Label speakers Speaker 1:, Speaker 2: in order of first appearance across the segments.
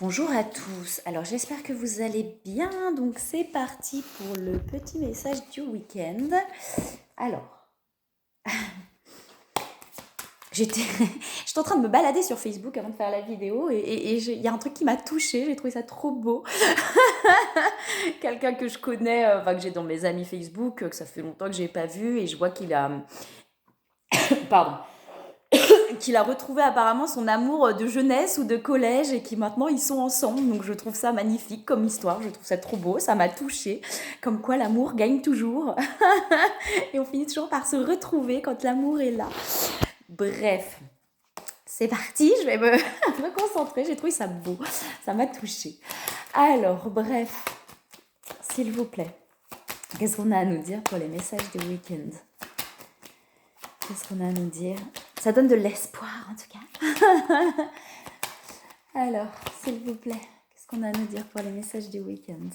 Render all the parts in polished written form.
Speaker 1: Bonjour à tous, alors j'espère que vous allez bien, donc c'est parti pour le petit message du week-end. Alors, j'étais en train de me balader sur Facebook avant de faire la vidéo et il y a un truc qui m'a touchée, j'ai trouvé ça trop beau. Quelqu'un que je connais, que j'ai dans mes amis Facebook, que ça fait longtemps que j'ai pas vu et je vois qu'il a... Pardon. Qu'il a retrouvé apparemment son amour de jeunesse ou de collège et qui maintenant ils sont ensemble. Donc je trouve ça magnifique comme histoire, je trouve ça trop beau, ça m'a touchée. Comme quoi l'amour gagne toujours. Et on finit toujours par se retrouver quand l'amour est là. Bref, c'est parti, je vais me concentrer, j'ai trouvé ça beau, ça m'a touchée. Alors, bref, s'il vous plaît, qu'est-ce qu'on a à nous dire pour les messages de week-end? Qu'est-ce qu'on a à nous dire? Ça donne de l'espoir en tout cas. Alors, s'il vous plaît, qu'est-ce qu'on a à nous dire pour les messages du week-end?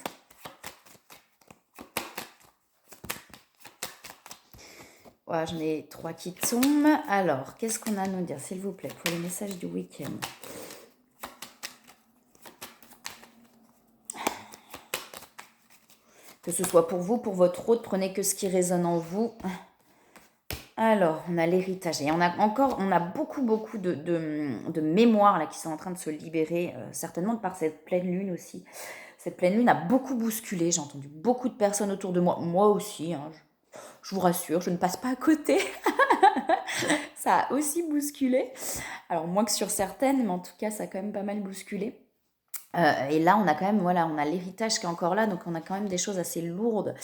Speaker 1: Voilà, j'en ai 3 qui tombent. Alors, qu'est-ce qu'on a à nous dire, s'il vous plaît, pour les messages du week-end? Que ce soit pour vous, pour votre autre, prenez que ce qui résonne en vous. Alors, on a l'héritage. Et on a beaucoup de mémoires là, qui sont en train de se libérer, certainement par cette pleine lune aussi. Cette pleine lune a beaucoup bousculé. J'ai entendu beaucoup de personnes autour de moi. Moi aussi, hein, je vous rassure, je ne passe pas à côté. Ça a aussi bousculé. Alors, moins que sur certaines, mais en tout cas, ça a quand même pas mal bousculé. Et là, on a quand même, voilà, on a l'héritage qui est encore là, donc on a quand même des choses assez lourdes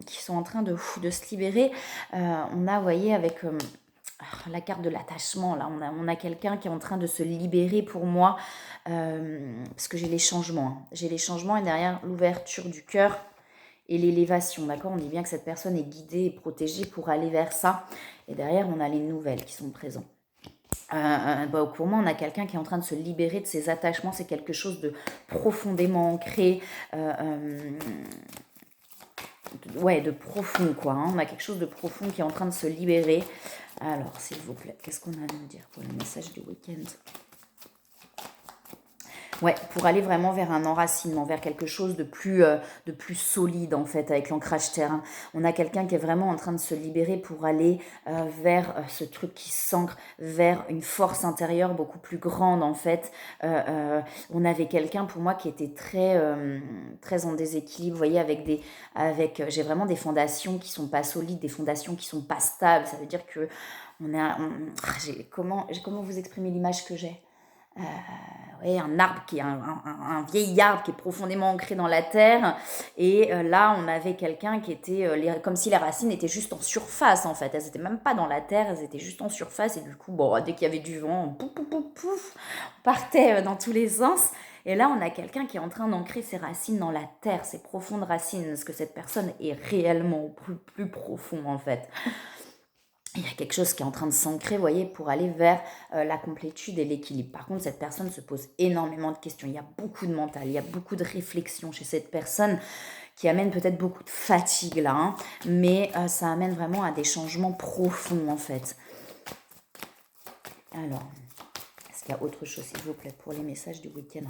Speaker 1: qui sont en train de se libérer. On a, vous voyez, avec la carte de l'attachement, là, on a quelqu'un qui est en train de se libérer pour moi, parce que j'ai les changements. Hein. J'ai les changements et derrière l'ouverture du cœur et l'élévation, d'accord? On dit bien que cette personne est guidée et protégée pour aller vers ça. Et derrière, on a les nouvelles qui sont présentes. Pour moi, on a quelqu'un qui est en train de se libérer de ses attachements. C'est quelque chose de profondément ancré, de profond, quoi. Hein. On a quelque chose de profond qui est en train de se libérer. Alors, s'il vous plaît, qu'est-ce qu'on a à nous dire pour le message du week-end? Ouais, pour aller vraiment vers un enracinement, vers quelque chose de plus solide en fait, avec l'ancrage terrain. On a quelqu'un qui est vraiment en train de se libérer pour aller vers ce truc qui s'ancre, vers une force intérieure beaucoup plus grande en fait. On avait quelqu'un pour moi qui était très en déséquilibre, vous voyez, j'ai vraiment des fondations qui sont pas solides, des fondations qui sont pas stables. Ça veut dire que comment vous exprimer l'image que j'ai? Oui, un arbre qui est un vieil arbre qui est profondément ancré dans la terre. Et là, on avait quelqu'un qui était comme si les racines étaient juste en surface, en fait. Elles n'étaient même pas dans la terre, elles étaient juste en surface. Et du coup, bon, dès qu'il y avait du vent, pouf, pouf, pouf, pouf, on partait dans tous les sens. Et là, on a quelqu'un qui est en train d'ancrer ses racines dans la terre, ses profondes racines, parce que cette personne est réellement plus profond, en fait. Il y a quelque chose qui est en train de s'ancrer, vous voyez, pour aller vers la complétude et l'équilibre. Par contre, cette personne se pose énormément de questions. Il y a beaucoup de mental, il y a beaucoup de réflexion chez cette personne qui amène peut-être beaucoup de fatigue là, hein, mais ça amène vraiment à des changements profonds en fait. Alors, est-ce qu'il y a autre chose, s'il vous plaît, pour les messages du week-end?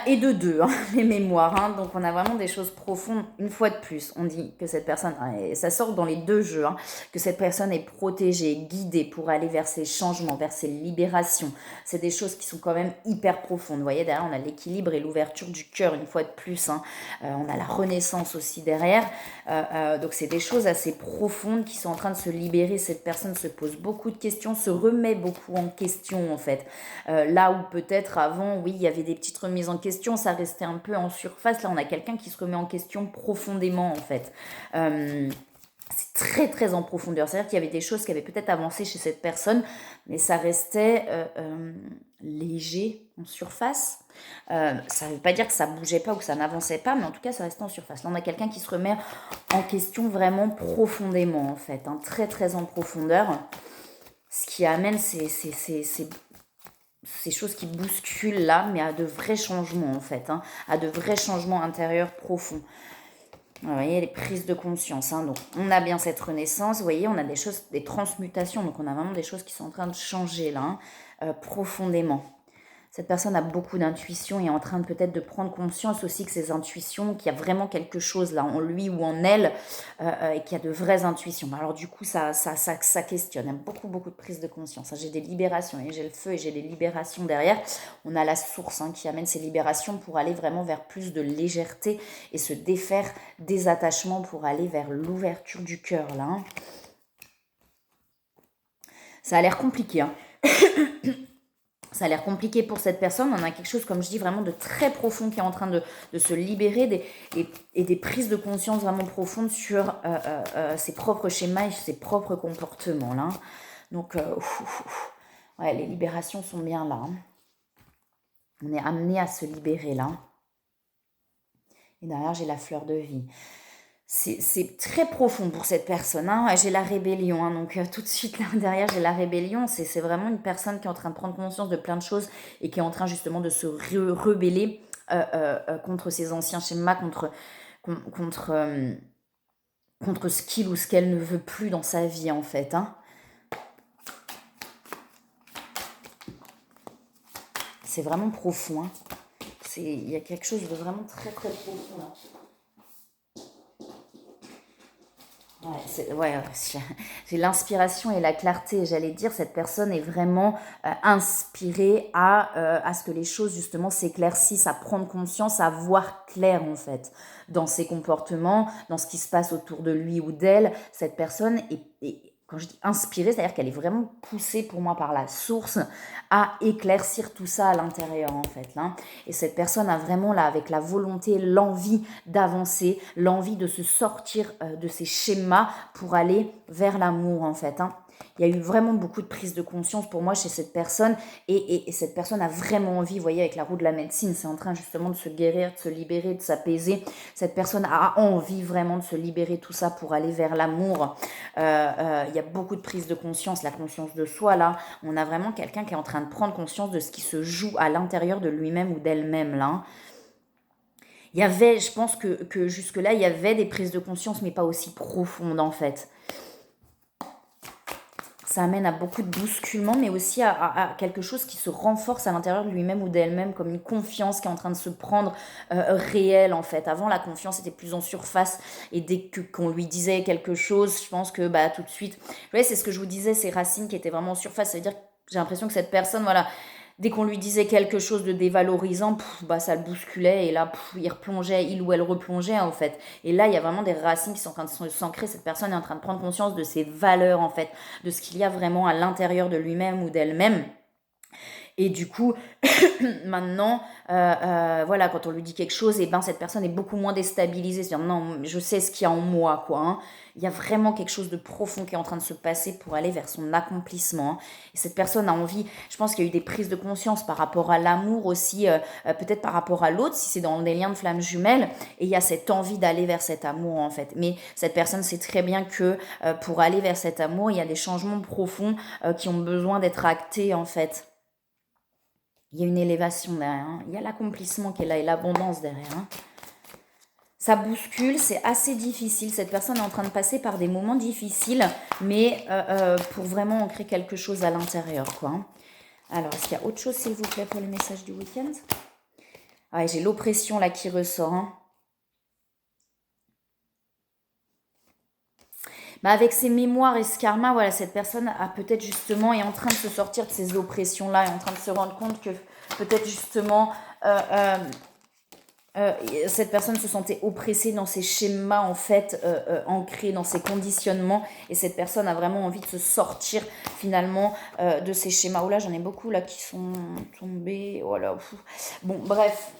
Speaker 1: Et de deux, hein, les mémoires. Hein. Donc, on a vraiment des choses profondes. Une fois de plus, on dit que cette personne, et ça sort dans les deux jeux, hein, que cette personne est protégée, guidée pour aller vers ses changements, vers ses libérations. C'est des choses qui sont quand même hyper profondes. Vous voyez, derrière, on a l'équilibre et l'ouverture du cœur, une fois de plus. Hein. On a la renaissance aussi derrière. Donc, c'est des choses assez profondes qui sont en train de se libérer. Cette personne se pose beaucoup de questions, se remet beaucoup en question, en fait. Là où peut-être avant, oui, il y avait des petites remises en question, ça restait un peu en surface. Là, on a quelqu'un qui se remet en question profondément, en fait. C'est très, très en profondeur. C'est-à-dire qu'il y avait des choses qui avaient peut-être avancé chez cette personne, mais ça restait léger, en surface. Ça ne veut pas dire que ça bougeait pas ou que ça n'avançait pas, mais en tout cas, ça restait en surface. Là, on a quelqu'un qui se remet en question vraiment profondément, en fait. Hein, très, très en profondeur. Ce qui amène ces choses qui bousculent là, mais à de vrais changements en fait, hein, à de vrais changements intérieurs profonds. Vous voyez, les prises de conscience. Hein, donc, on a bien cette renaissance. Vous voyez, on a des choses, des transmutations. Donc, on a vraiment des choses qui sont en train de changer là, hein, profondément. Cette personne a beaucoup d'intuition et est en train de peut-être de prendre conscience aussi que ses intuitions, qu'il y a vraiment quelque chose là en lui ou en elle et qu'il y a de vraies intuitions. Alors du coup, ça questionne. Il y a beaucoup, beaucoup de prise de conscience. J'ai des libérations et j'ai le feu et j'ai des libérations derrière. On a la source qui amène ces libérations pour aller vraiment vers plus de légèreté et se défaire des attachements pour aller vers l'ouverture du cœur là. Ça a l'air compliqué. Ça a l'air compliqué pour cette personne. On a quelque chose, comme je dis, vraiment de très profond qui est en train de se libérer et des prises de conscience vraiment profondes sur ses propres schémas et ses propres comportements. Là. Donc, ouais, les libérations sont bien là. On est amené à se libérer là. Et derrière, j'ai la fleur de vie. C'est très profond pour cette personne. J'ai la rébellion. Donc tout de suite là derrière, j'ai la rébellion. C'est vraiment une personne qui est en train de prendre conscience de plein de choses et qui est en train justement de se rebeller contre ses anciens schémas, contre ce qu'il ou ce qu'elle ne veut plus dans sa vie en fait. C'est vraiment profond. Il y a quelque chose de vraiment très très profond là. J'ai l'inspiration et la clarté. J'allais dire, cette personne est vraiment inspirée à ce que les choses justement s'éclaircissent, à prendre conscience, à voir clair en fait dans ses comportements, dans ce qui se passe autour de lui ou d'elle. Cette personne est quand je dis inspirée, c'est-à-dire qu'elle est vraiment poussée pour moi par la source à éclaircir tout ça à l'intérieur en fait. Là. Et cette personne a vraiment là, avec la volonté, l'envie d'avancer, l'envie de se sortir de ces schémas pour aller vers l'amour en fait. Il y a eu vraiment beaucoup de prise de conscience pour moi chez cette personne et cette personne a vraiment envie, vous voyez avec la roue de la médecine, c'est en train justement de se guérir, de se libérer, de s'apaiser. Cette personne a envie vraiment de se libérer tout ça pour aller vers l'amour. Il y a beaucoup de prise de conscience, la conscience de soi là. On a vraiment quelqu'un qui est en train de prendre conscience de ce qui se joue à l'intérieur de lui-même ou d'elle-même là. Il y avait, je pense que jusque-là, il y avait des prises de conscience, mais pas aussi profondes en fait. Ça amène à beaucoup de bousculements, mais aussi à quelque chose qui se renforce à l'intérieur de lui-même ou d'elle-même, comme une confiance qui est en train de se prendre réelle en fait. Avant, la confiance était plus en surface et dès qu'on lui disait quelque chose, je pense que tout de suite, vous voyez, c'est ce que je vous disais, ces racines qui étaient vraiment en surface. Ça veut dire que j'ai l'impression que cette personne, voilà, dès qu'on lui disait quelque chose de dévalorisant, ça le bousculait et là, il replongeait, il ou elle replongeait en fait. Et là, il y a vraiment des racines qui sont en train de s'ancrer. Cette personne est en train de prendre conscience de ses valeurs en fait, de ce qu'il y a vraiment à l'intérieur de lui-même ou d'elle-même. Et du coup, maintenant, voilà, quand on lui dit quelque chose, cette personne est beaucoup moins déstabilisée. C'est-à-dire, non, je sais ce qu'il y a en moi, quoi. Il y a vraiment quelque chose de profond qui est en train de se passer pour aller vers son accomplissement. Et cette personne a envie, je pense qu'il y a eu des prises de conscience par rapport à l'amour aussi, peut-être par rapport à l'autre, si c'est dans des liens de flammes jumelles. Et il y a cette envie d'aller vers cet amour, en fait. Mais cette personne sait très bien que pour aller vers cet amour, il y a des changements profonds qui ont besoin d'être actés, en fait. Il y a une élévation derrière. Il y a l'accomplissement qui est là et l'abondance derrière. Ça bouscule, c'est assez difficile. Cette personne est en train de passer par des moments difficiles, mais pour vraiment ancrer quelque chose à l'intérieur, quoi. Alors, est-ce qu'il y a autre chose, s'il vous plaît, pour le message du week-end? J'ai l'oppression là qui ressort. Avec ses mémoires et ce karma, voilà, cette personne a peut-être justement est en train de se sortir de ces oppressions-là, est en train de se rendre compte que peut-être justement cette personne se sentait oppressée dans ses schémas en fait, ancrés dans ses conditionnements, et cette personne a vraiment envie de se sortir finalement de ces schémas. Oh là, j'en ai beaucoup là qui sont tombés. Voilà. Bon, bref.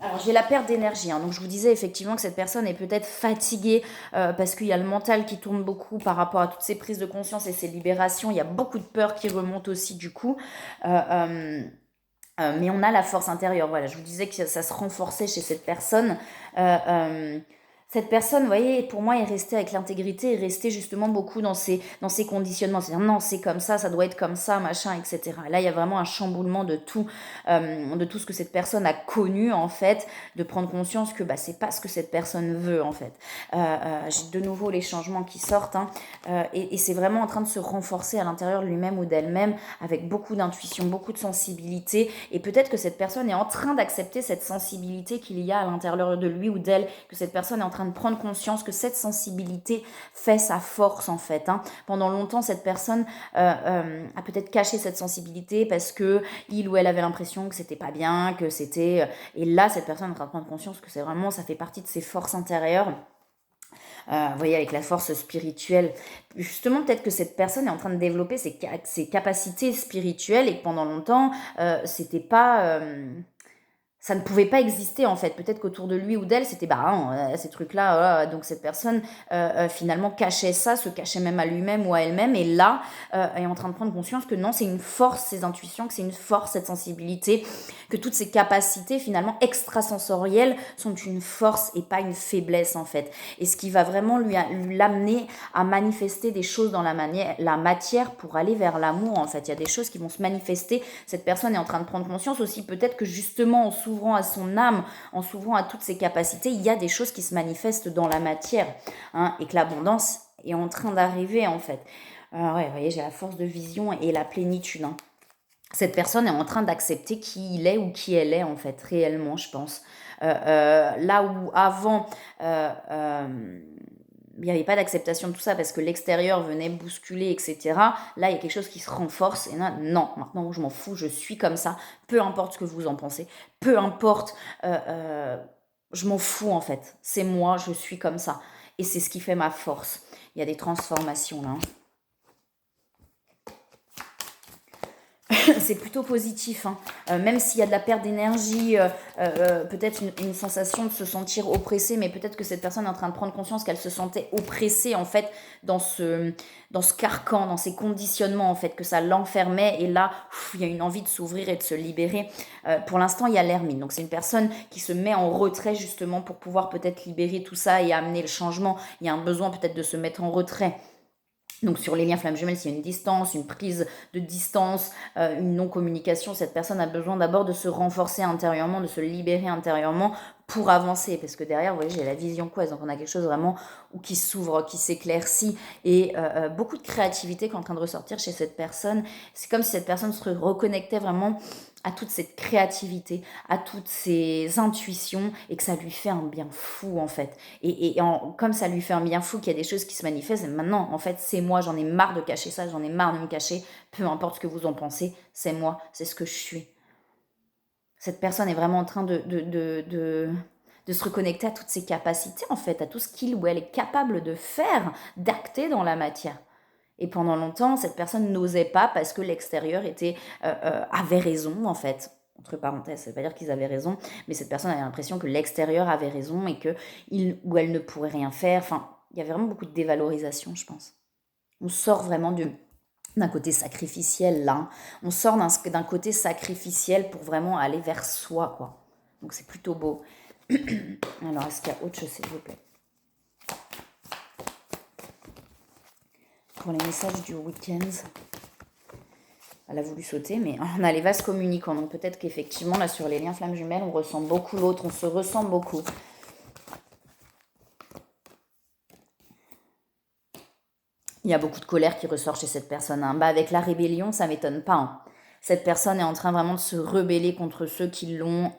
Speaker 1: Alors j'ai la perte d'énergie, donc je vous disais effectivement que cette personne est peut-être fatiguée parce qu'il y a le mental qui tourne beaucoup par rapport à toutes ces prises de conscience et ces libérations. Il y a beaucoup de peur qui remonte aussi du coup. Mais on a la force intérieure. Voilà, je vous disais que ça se renforçait chez cette personne. Cette personne, vous voyez, pour moi, est restée avec l'intégrité, est restée justement beaucoup dans ses conditionnements. C'est-à-dire, non, c'est comme ça doit être comme ça, machin, etc. Et là, il y a vraiment un chamboulement de tout ce que cette personne a connu, en fait, de prendre conscience que c'est pas ce que cette personne veut, en fait. J'ai de nouveau les changements qui sortent, hein, et c'est vraiment en train de se renforcer à l'intérieur de lui-même ou d'elle-même, avec beaucoup d'intuition, beaucoup de sensibilité. Et peut-être que cette personne est en train d'accepter cette sensibilité qu'il y a à l'intérieur de lui ou d'elle, que cette personne est en train de prendre conscience que cette fait sa force en fait. Hein. Pendant longtemps, cette personne a peut-être caché cette sensibilité parce que il ou elle avait l'impression que c'était pas bien, que c'était... Et là, cette personne est en train de prendre conscience que c'est vraiment, ça fait partie de ses forces intérieures. Vous voyez, avec la force spirituelle. Justement, peut-être que cette personne est en train de développer ses capacités spirituelles et que pendant longtemps, c'était pas... ça ne pouvait pas exister en fait. Peut-être qu'autour de lui ou d'elle, c'était ces trucs-là. Donc cette personne finalement cachait ça, se cachait même à lui-même ou à elle-même. Et là, est en train de prendre conscience que non, c'est une force, ces intuitions, que c'est une force, cette sensibilité, que toutes ces capacités finalement extrasensorielles sont une force et pas une faiblesse en fait. Et ce qui va vraiment l'amener à manifester des choses dans la matière pour aller vers l'amour en fait. Il y a des choses qui vont se manifester. Cette personne est en train de prendre conscience aussi peut-être que justement en s'ouvrant à son âme, en s'ouvrant à toutes ses capacités, il y a des choses qui se manifestent dans la matière, hein, et que l'abondance est en train d'arriver en fait. Ouais, vous voyez, j'ai la force de vision et la plénitude. Hein. Cette personne est en train d'accepter qui il est ou qui elle est en fait, réellement, je pense. Là où avant, il n'y avait pas d'acceptation de tout ça parce que l'extérieur venait bousculer, etc. Là, il y a quelque chose qui se renforce. Et là, non, maintenant, je m'en fous, je suis comme ça. Peu importe ce que vous en pensez. Peu importe, je m'en fous en fait. C'est moi, je suis comme ça. Et c'est ce qui fait ma force. Il y a des transformations là. Hein. C'est plutôt positif, hein. Même s'il y a de la perte d'énergie, peut-être une sensation de se sentir oppressée, mais peut-être que cette personne est en train de prendre conscience qu'elle se sentait oppressée en fait dans ce carcan, dans ces conditionnements en fait, que ça l'enfermait et là il y a une envie de s'ouvrir et de se libérer. Pour l'instant il y a l'hermine, donc c'est une personne qui se met en retrait justement pour pouvoir peut-être libérer tout ça et amener le changement. Il y a un besoin peut-être de se mettre en retrait. Donc sur les liens flammes jumelles, s'il y a une distance, une prise de distance, une non-communication, cette personne a besoin d'abord de se renforcer intérieurement, de se libérer intérieurement pour avancer. Parce que derrière, vous voyez, j'ai la vision quest, donc on a quelque chose vraiment qui s'ouvre, qui s'éclaircit, et beaucoup de créativité qui est en train de ressortir chez cette personne. C'est comme si cette personne se reconnectait vraiment à toute cette créativité, à toutes ces intuitions, et que ça lui fait un bien fou en fait. Comme ça lui fait un bien fou, qu'il y a des choses qui se manifestent, et maintenant en fait c'est moi, j'en ai marre de cacher ça, j'en ai marre de me cacher, peu importe ce que vous en pensez, c'est moi, c'est ce que je suis. Cette personne est vraiment en train de se reconnecter à toutes ses capacités en fait, à tout ce qu'il ou elle est capable de faire, d'acter dans la matière. Et pendant longtemps, cette personne n'osait pas parce que l'extérieur avait raison, en fait. Entre parenthèses, ça ne veut pas dire qu'ils avaient raison, mais cette personne avait l'impression que l'extérieur avait raison et qu'il ou elle ne pourrait rien faire. Enfin, il y avait vraiment beaucoup de dévalorisation, je pense. On sort vraiment d'un côté sacrificiel, là. On sort d'un côté sacrificiel pour vraiment aller vers soi, quoi. Donc c'est plutôt beau. Alors, est-ce qu'il y a autre chose, s'il vous plaît? Pour les messages du week-end, elle a voulu sauter, mais on a les vases communicants. Donc peut-être qu'effectivement, là, sur les liens flammes jumelles, on ressent beaucoup l'autre, on se ressent beaucoup. Il y a beaucoup de colère qui ressort chez cette personne. Hein. Avec la rébellion, ça ne m'étonne pas. Hein. Cette personne est en train vraiment de se rebeller contre ceux qui l'ont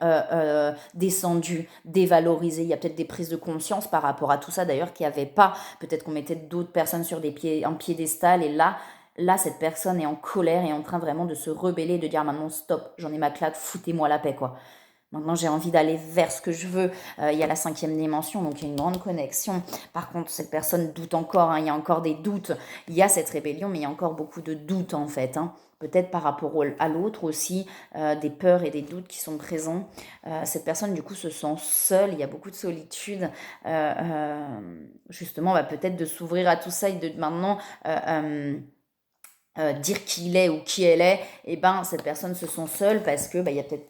Speaker 1: descendu, dévalorisé. Il y a peut-être des prises de conscience par rapport à tout ça, d'ailleurs, qu'il n'y avait pas. Peut-être qu'on mettait d'autres personnes sur un piédestal, et là, cette personne est en colère et en train vraiment de se rebeller, de dire maintenant stop, j'en ai ma claque, foutez-moi la paix, quoi. Maintenant, j'ai envie d'aller vers ce que je veux. Il y a la 5e dimension, donc il y a une grande connexion. Par contre, cette personne doute encore. Hein, il y a encore des doutes. Il y a cette rébellion, mais il y a encore beaucoup de doutes, en fait. Hein. Peut-être par rapport à l'autre aussi, des peurs et des doutes qui sont présents. Cette personne, du coup, se sent seule. Il y a beaucoup de solitude. Justement, peut-être de s'ouvrir à tout ça et de maintenant... dire qui il est ou qui elle est, et cette personne se sent seule parce que il y a peut-être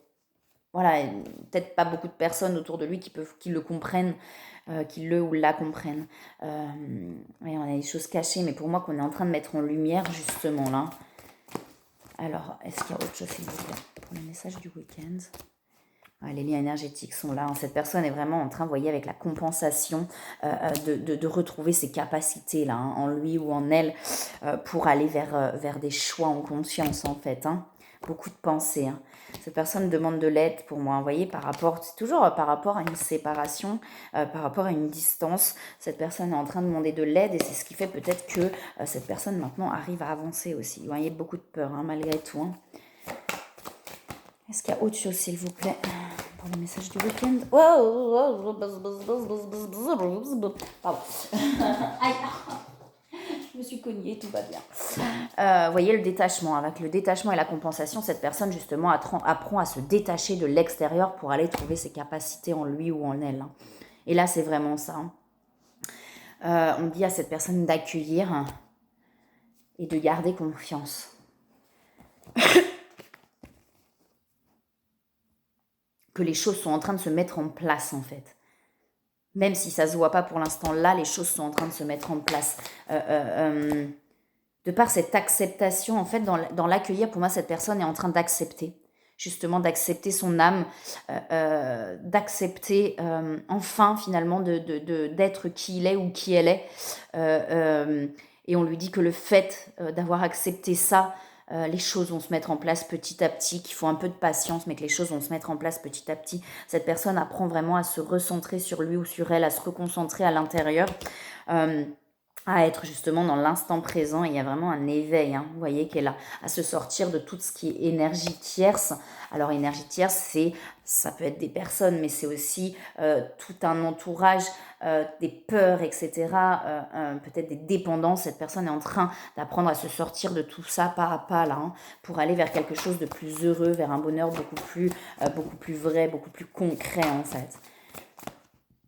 Speaker 1: voilà, peut-être pas beaucoup de personnes autour de lui qui le comprennent, qui le ou la comprennent. Ouais, on a des choses cachées, mais pour moi qu'on est en train de mettre en lumière justement là. Alors, est-ce qu'il y a autre chose s'il vous plaît pour le message du week-end? Les liens énergétiques sont là. Cette personne est vraiment en train, vous voyez, avec la compensation, de retrouver ses capacités là, en lui ou en elle, pour aller vers des choix en conscience, en fait. Beaucoup de pensées. Cette personne demande de l'aide pour moi, vous voyez, c'est toujours par rapport à une séparation, par rapport à une distance. Cette personne est en train de demander de l'aide et c'est ce qui fait peut-être que cette personne maintenant arrive à avancer aussi. Vous voyez, beaucoup de peur, malgré tout. Est-ce qu'il y a autre chose, s'il vous plaît, pour le message du week-end? Pardon. Aïe, je me suis cognée, tout va bien. Vous voyez le détachement. Avec le détachement et la compensation, cette personne, justement, apprend à se détacher de l'extérieur pour aller trouver ses capacités en lui ou en elle. Et là, c'est vraiment ça. On dit à cette personne d'accueillir et de garder confiance. Que les choses sont en train de se mettre en place, en fait. Même si ça ne se voit pas pour l'instant, là, les choses sont en train de se mettre en place. De par cette acceptation, en fait, dans l'accueillir, pour moi, cette personne est en train d'accepter. Justement, d'accepter son âme, d'accepter enfin, finalement, d'être qui il est ou qui elle est. Et on lui dit que le fait d'avoir accepté ça, les choses vont se mettre en place petit à petit, qu'il faut un peu de patience, mais que les choses vont se mettre en place petit à petit. Cette personne apprend vraiment à se recentrer sur lui ou sur elle, à se reconcentrer à l'intérieur, à être justement dans l'instant présent. Et il y a vraiment un éveil, vous voyez, qui est là, à se sortir de tout ce qui est énergie tierce. Alors, énergie tierce, ça peut être des personnes, mais c'est aussi tout un entourage, des peurs, etc., peut-être des dépendances. Cette personne est en train d'apprendre à se sortir de tout ça pas à pas, là, pour aller vers quelque chose de plus heureux, vers un bonheur beaucoup plus vrai, beaucoup plus concret, en fait.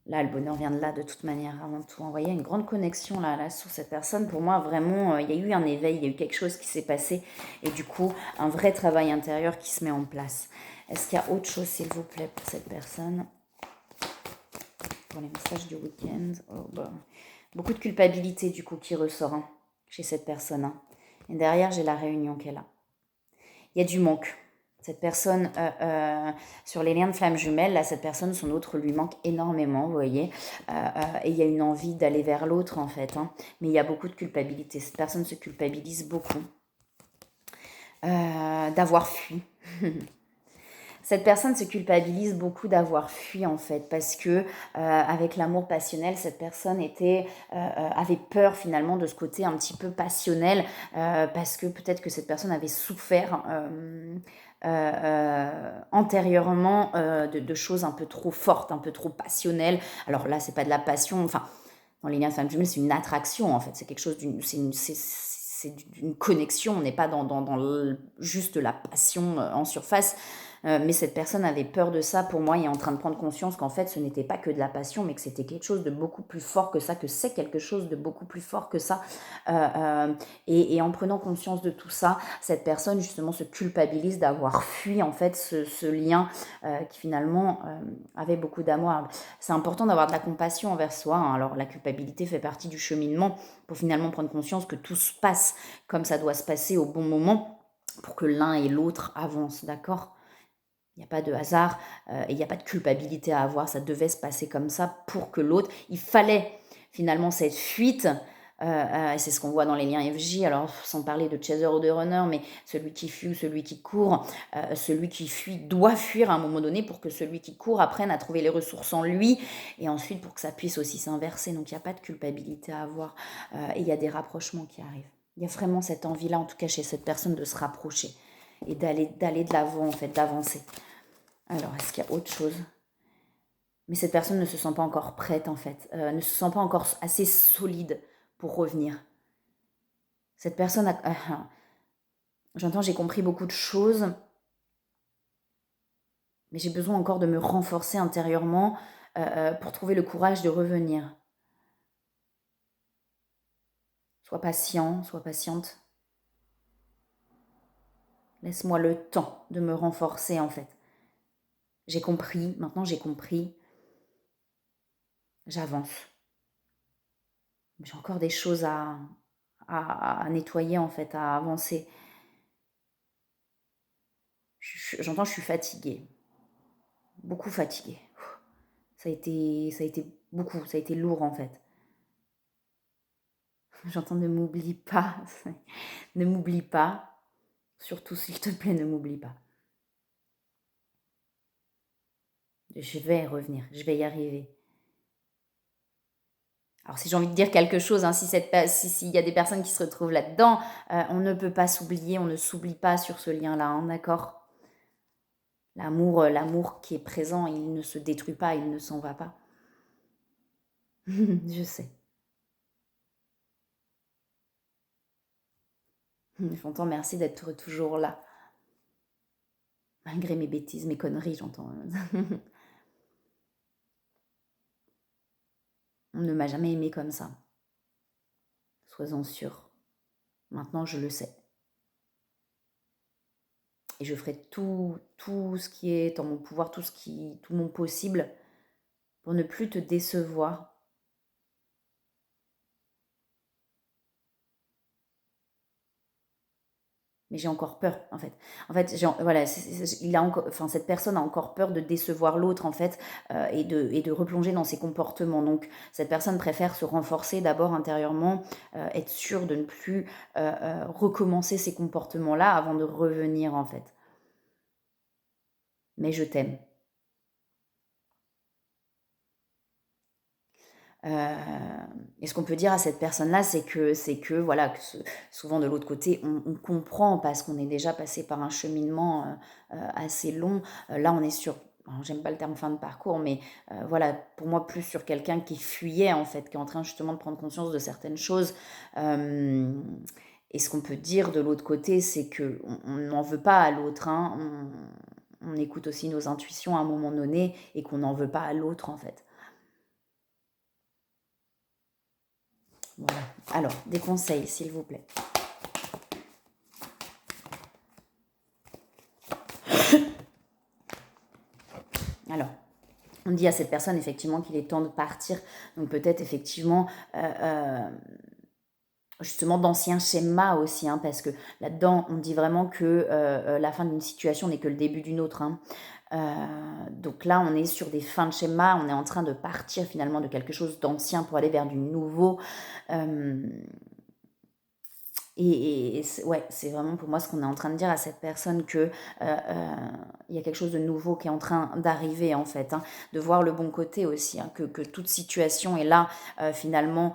Speaker 1: Là, le bonheur vient de là, de toute manière, avant tout. Vous voyez, une grande connexion là sur cette personne. Pour moi, vraiment, il y a eu un éveil, il y a eu quelque chose qui s'est passé. Et du coup, un vrai travail intérieur qui se met en place. Est-ce qu'il y a autre chose, s'il vous plaît, pour cette personne? Pour les messages du week-end. Beaucoup de culpabilité, du coup, qui ressort chez cette personne. Et derrière, j'ai la réunion qu'elle a. Il y a du manque. Cette personne, sur les liens de flammes jumelles, là, cette personne, son autre lui manque énormément, vous voyez. Et il y a une envie d'aller vers l'autre, en fait. Mais il y a beaucoup de culpabilité. Cette personne se culpabilise beaucoup d'avoir fui. Cette personne se culpabilise beaucoup d'avoir fui, en fait, parce que avec l'amour passionnel, cette personne avait peur finalement de ce côté un petit peu passionnel, parce que peut-être que cette personne avait souffert antérieurement de choses un peu trop fortes, un peu trop passionnelles. Alors là, c'est pas de la passion, enfin, dans les liens de femme jumelle, c'est une attraction, en fait, c'est quelque chose c'est d'une connexion, on n'est pas dans juste la passion en surface. Mais cette personne avait peur de ça, pour moi, et est en train de prendre conscience qu'en fait, ce n'était pas que de la passion, mais que c'était quelque chose de beaucoup plus fort que ça, que c'est quelque chose de beaucoup plus fort que ça. Et en prenant conscience de tout ça, cette personne, justement, se culpabilise d'avoir fui, en fait, ce lien qui, finalement, avait beaucoup d'amour. C'est important d'avoir de la compassion envers soi. Alors, la culpabilité fait partie du cheminement pour finalement prendre conscience que tout se passe comme ça doit se passer au bon moment pour que l'un et l'autre avancent, d'accord ? Il n'y a pas de hasard et il n'y a pas de culpabilité à avoir. Ça devait se passer comme ça pour que l'autre... Il fallait finalement cette fuite. Et c'est ce qu'on voit dans les liens FJ. Alors, sans parler de chaser ou de runner, mais celui qui fuit ou celui qui court, celui qui fuit doit fuir à un moment donné pour que celui qui court apprenne à trouver les ressources en lui et ensuite pour que ça puisse aussi s'inverser. Donc, il n'y a pas de culpabilité à avoir et il y a des rapprochements qui arrivent. Il y a vraiment cette envie-là, en tout cas chez cette personne, de se rapprocher et d'aller de l'avant, en fait, d'avancer. Alors, est-ce qu'il y a autre chose? Mais cette personne ne se sent pas encore prête, en fait, ne se sent pas encore assez solide pour revenir. Cette personne j'entends, j'ai compris beaucoup de choses, mais j'ai besoin encore de me renforcer intérieurement pour trouver le courage de revenir. Sois patient, sois patiente. Laisse-moi le temps de me renforcer, en fait. J'ai compris, maintenant j'ai compris, j'avance. J'ai encore des choses à nettoyer en fait, à avancer. J'entends, je suis fatiguée, beaucoup fatiguée. Ça a été beaucoup, ça a été lourd en fait. J'entends ne m'oublie pas, ne m'oublie pas, surtout s'il te plaît, ne m'oublie pas. Je vais revenir, je vais y arriver. Alors si j'ai envie de dire quelque chose, hein, s'il y a des personnes qui se retrouvent là-dedans, on ne peut pas s'oublier, on ne s'oublie pas sur ce lien-là, hein, d'accord. L'amour qui est présent, il ne se détruit pas, il ne s'en va pas. Je sais. J'entends, merci d'être toujours là. Malgré mes bêtises, mes conneries, j'entends. On ne m'a jamais aimé comme ça. Sois-en sûr. Maintenant, je le sais. Et je ferai tout ce qui est en mon pouvoir, tout mon possible pour ne plus te décevoir. Mais j'ai encore peur, en fait. En fait, voilà, cette personne a encore peur de décevoir l'autre, en fait, et de replonger dans ses comportements. Donc, cette personne préfère se renforcer d'abord intérieurement, être sûre de ne plus recommencer ces comportements-là avant de revenir, en fait. Mais je t'aime. Et ce qu'on peut dire à cette personne-là, c'est que voilà, souvent de l'autre côté, on comprend parce qu'on est déjà passé par un cheminement assez long. Là, on est sur, alors, j'aime pas le terme fin de parcours, mais voilà, pour moi, plus sur quelqu'un qui fuyait, en fait, qui est en train justement de prendre conscience de certaines choses. Euh, et ce qu'on peut dire de l'autre côté, c'est que on n'en veut pas à l'autre, hein. On écoute aussi nos intuitions à un moment donné et qu'on n'en veut pas à l'autre, en fait. Voilà. Alors, des conseils, s'il vous plaît. Alors, on dit à cette personne effectivement qu'il est temps de partir. Donc peut-être effectivement, justement, d'anciens schémas aussi, hein, parce que là-dedans, on dit vraiment que la fin d'une situation n'est que le début d'une autre, hein. Donc là, on est sur des fins de schéma, on est en train de partir finalement de quelque chose d'ancien pour aller vers du nouveau. Euh, et ouais, c'est vraiment pour moi ce qu'on est en train de dire à cette personne que il y a quelque chose de nouveau qui est en train d'arriver en fait, hein, de voir le bon côté aussi, hein, que toute situation est là finalement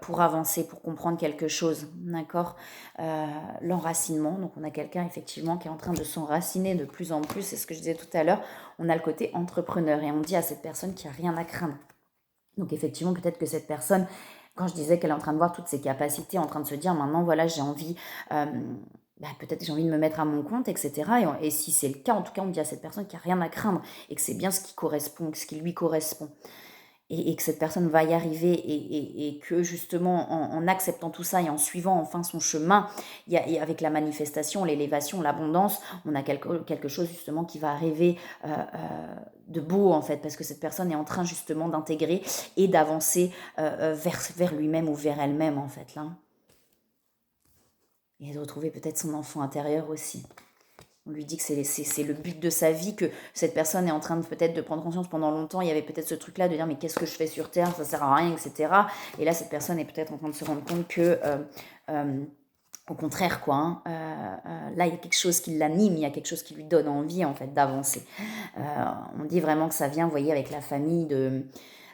Speaker 1: pour avancer, pour comprendre quelque chose, d'accord. L'enracinement, donc on a quelqu'un effectivement qui est en train de s'enraciner de plus en plus, c'est ce que je disais tout à l'heure, on a le côté entrepreneur et on dit à cette personne qu'il n'y a rien à craindre. Donc effectivement, peut-être que cette personne, quand je disais qu'elle est en train de voir toutes ses capacités, en train de se dire maintenant, voilà, j'ai envie, peut-être j'ai envie de me mettre à mon compte, etc. Et si c'est le cas, en tout cas, on dit à cette personne qu'il n'y a rien à craindre et que c'est bien ce qui correspond, ce qui lui correspond. Et que cette personne va y arriver et que justement en acceptant tout ça et en suivant enfin son chemin, avec la manifestation, l'élévation, l'abondance, on a quelque chose justement qui va arriver de beau en fait, parce que cette personne est en train justement d'intégrer et d'avancer vers lui-même ou vers elle-même en fait là. Et de retrouver peut-être son enfant intérieur aussi. On lui dit que c'est le but de sa vie, que cette personne est en train de peut-être de prendre conscience pendant longtemps. Il y avait peut-être ce truc-là de dire mais qu'est-ce que je fais sur Terre, ça sert à rien, etc. Et là, cette personne est peut-être en train de se rendre compte que, au contraire, quoi, hein, là, il y a quelque chose qui l'anime, il y a quelque chose qui lui donne envie, en fait, d'avancer. On dit vraiment que ça vient, vous voyez, avec la famille de...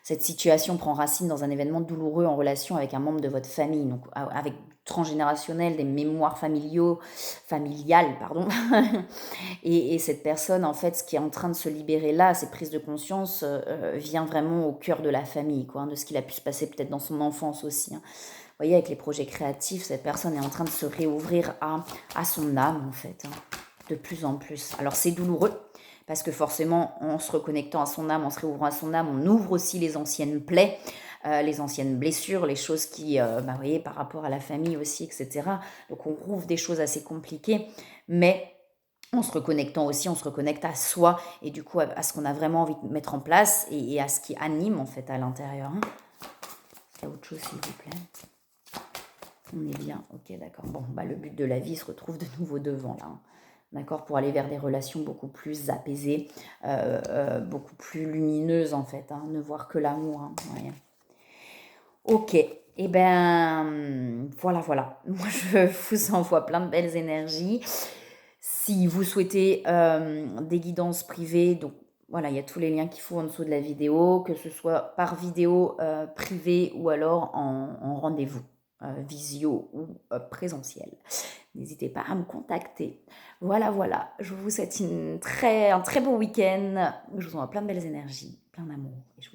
Speaker 1: Cette situation prend racine dans un événement douloureux en relation avec un membre de votre famille, donc avec transgénérationnel, des mémoires familiales, pardon. Et cette personne, en fait, ce qui est en train de se libérer là, cette prise de conscience, vient vraiment au cœur de la famille, quoi, hein, de ce qu'il a pu se passer peut-être dans son enfance aussi, hein. Vous voyez, avec les projets créatifs, cette personne est en train de se réouvrir à son âme, en fait, hein, de plus en plus. Alors c'est douloureux, parce que forcément, en se reconnectant à son âme, en se réouvrant à son âme, on ouvre aussi les anciennes plaies, les anciennes blessures, les choses qui, vous voyez, par rapport à la famille aussi, etc. Donc on rouvre des choses assez compliquées, mais En se reconnectant aussi, on se reconnecte à soi et du coup à ce qu'on a vraiment envie de mettre en place et à ce qui anime en fait à l'intérieur. Hein. Est-ce qu'il y a autre chose s'il vous plaît? On est bien, ok, d'accord. Bon, bah, le but de la vie se retrouve de nouveau devant là. Hein. D'accord, pour aller vers des relations beaucoup plus apaisées, beaucoup plus lumineuses en fait. Hein, ne voir que l'amour. Hein, ouais. Ok, et eh ben voilà, voilà. Moi je vous envoie plein de belles énergies. Si vous souhaitez des guidances privées, donc voilà, il y a tous les liens qu'il faut en dessous de la vidéo, que ce soit par vidéo privée ou alors en rendez-vous, visio ou présentiel. N'hésitez pas à me contacter. Voilà, voilà. Je vous souhaite un très beau week-end. Je vous envoie plein de belles énergies, plein d'amour. Et je